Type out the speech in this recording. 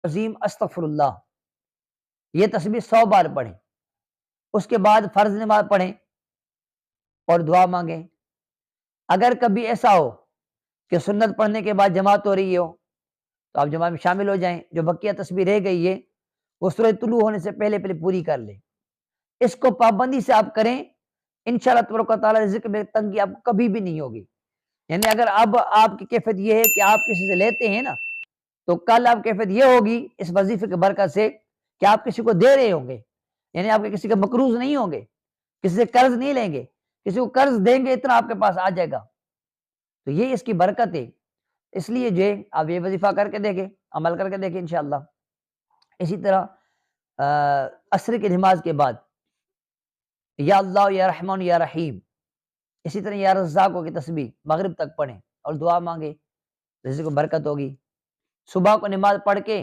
عظیم استغفر اللہ، یہ تسبیح 100 بار پڑھیں، اس کے بعد فرض نماز پڑھیں اور دعا مانگیں۔ اگر کبھی ایسا ہو کہ سنت پڑھنے کے بعد جماعت ہو رہی ہو تو آپ جماعت میں شامل ہو جائیں، جو بقیہ تسبیح رہ گئی ہے وہ سورج طلوع ہونے سے پہلے پہلے پوری کر لیں۔ اس کو پابندی سے آپ کریں، انشاءاللہ تبارک و تعالیٰ رزق میں تنگی آپ کو کبھی بھی نہیں ہوگی۔ یعنی اگر اب آپ کی کیفیت یہ ہے کہ آپ کسی سے لیتے ہیں نا، تو کل آپ کی کیفیت یہ ہوگی اس وظیفے کی برکت سے کہ آپ کسی کو دے رہے ہوں گے، یعنی آپ کے کسی کے مقروض نہیں ہوں گے، کسی سے قرض نہیں لیں گے، کسی کو قرض دیں گے اتنا آپ کے پاس آ جائے گا۔ تو یہ اس کی برکت ہے، اس لیے جو ہے آپ یہ وظیفہ کر کے دیکھیں، عمل کر کے دیکھیں انشاءاللہ۔ اسی طرح عصر کی نماز کے بعد یا اللہ یا رحمان یا رحیم، اسی طرح یا رزاقوں کی تسبیح مغرب تک پڑھیں اور دعا مانگیں، رزق کو برکت ہوگی۔ صبح کو نماز پڑھ کے